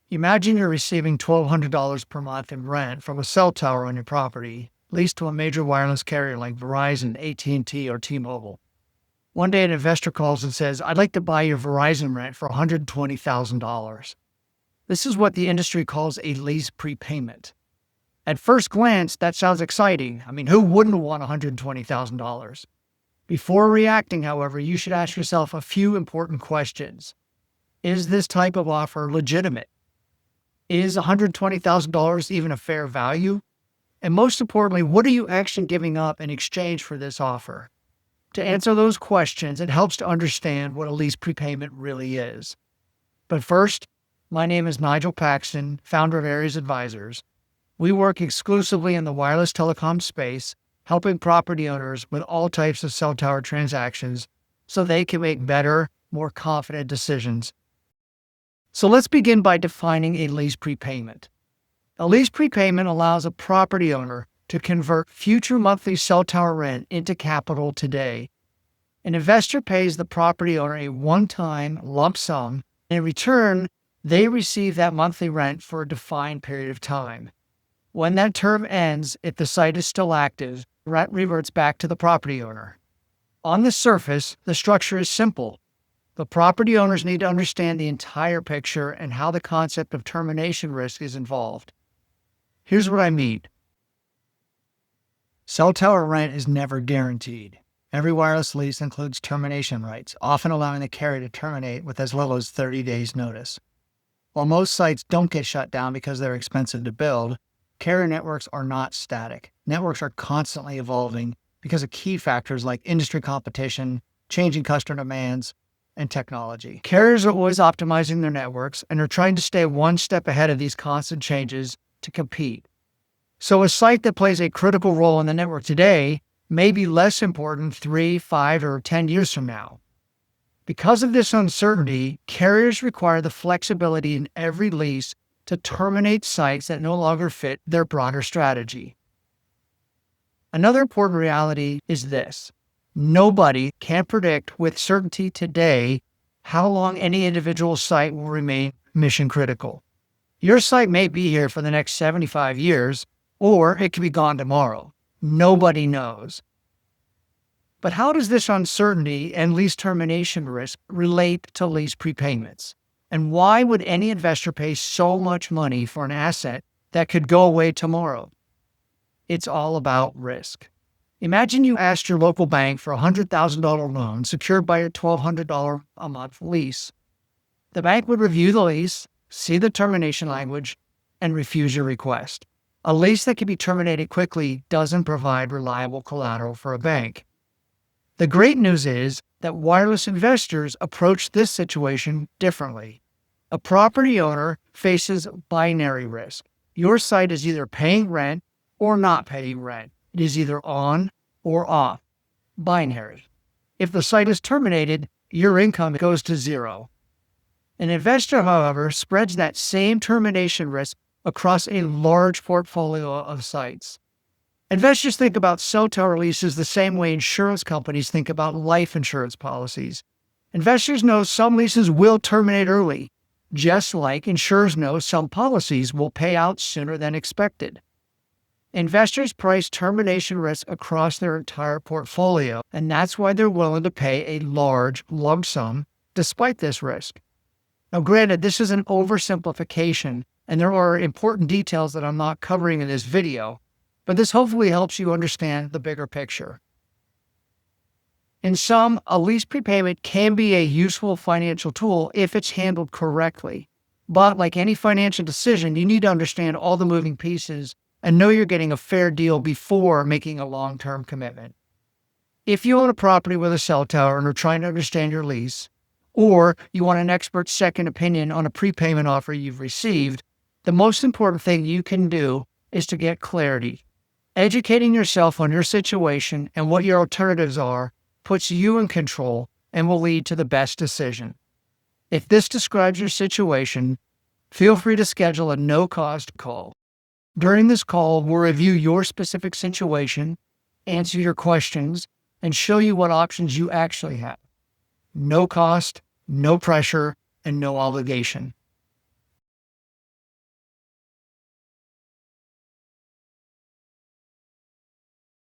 Imagine you're receiving $1,200 per month in rent from a cell tower on your property, leased to a major wireless carrier like Verizon, AT&T, or T-Mobile. One day an investor calls and says, "I'd like to buy your Verizon rent for $120,000. This is what the industry calls a lease prepayment. At first glance, that sounds exciting. Who wouldn't want $120,000? Before reacting, however, you should ask yourself a few important questions. Is this type of offer legitimate? Is $120,000 even a fair value? And most importantly, what are you actually giving up in exchange for this offer? To answer those questions, it helps to understand what a lease prepayment really is. But first, my name is Nigel Paxton, founder of Aries Advisors. We work exclusively in the wireless telecom space, helping property owners with all types of cell tower transactions so they can make better, more confident decisions. So let's begin by defining a lease prepayment. A lease prepayment allows a property owner to convert future monthly cell tower rent into capital today. An investor pays the property owner a one-time lump sum, and in return, they receive that monthly rent for a defined period of time. When that term ends, if the site is still active, rent reverts back to the property owner. On the surface, the structure is simple. The property owners need to understand the entire picture and how the concept of termination risk is involved. Here's what I mean. Cell tower rent is never guaranteed. Every wireless lease includes termination rights, often allowing the carrier to terminate with as little as 30 days' notice. While most sites don't get shut down because they're expensive to build, carrier networks are not static. Networks are constantly evolving because of key factors like industry competition, changing customer demands, and technology. Carriers are always optimizing their networks and are trying to stay one step ahead of these constant changes to compete. So a site that plays a critical role in the network today may be less important 3, 5, or 10 years from now. Because of this uncertainty, carriers require the flexibility in every lease to terminate sites that no longer fit their broader strategy. Another important reality is this. Nobody can predict with certainty today how long any individual site will remain mission critical. Your site may be here for the next 75 years, or it could be gone tomorrow. Nobody knows. But how does this uncertainty and lease termination risk relate to lease prepayments? And why would any investor pay so much money for an asset that could go away tomorrow? It's all about risk. Imagine you asked your local bank for a $100,000 loan secured by a $1,200 a month lease. The bank would review the lease, see the termination language, and refuse your request. A lease that can be terminated quickly doesn't provide reliable collateral for a bank. The great news is that wireless investors approach this situation differently. A property owner faces binary risk. Your site is either paying rent or not paying rent. It is either on or off. Binary. If the site is terminated, your income goes to zero. An investor, however, spreads that same termination risk across a large portfolio of sites. Investors think about cell tower leases the same way insurance companies think about life insurance policies. Investors know some leases will terminate early, just like insurers know some policies will pay out sooner than expected. Investors price termination risk across their entire portfolio, and that's why they're willing to pay a large lump sum despite this risk. Now, granted, this is an oversimplification, and there are important details that I'm not covering in this video, but this hopefully helps you understand the bigger picture. In sum, a lease prepayment can be a useful financial tool if it's handled correctly. But like any financial decision, you need to understand all the moving pieces and know you're getting a fair deal before making a long-term commitment. If you own a property with a cell tower and are trying to understand your lease, or you want an expert second opinion on a prepayment offer you've received, the most important thing you can do is to get clarity. Educating yourself on your situation and what your alternatives are puts you in control and will lead to the best decision. If this describes your situation, feel free to schedule a no-cost call. During this call, we'll review your specific situation, answer your questions, and show you what options you actually have. No cost, no pressure, and no obligation.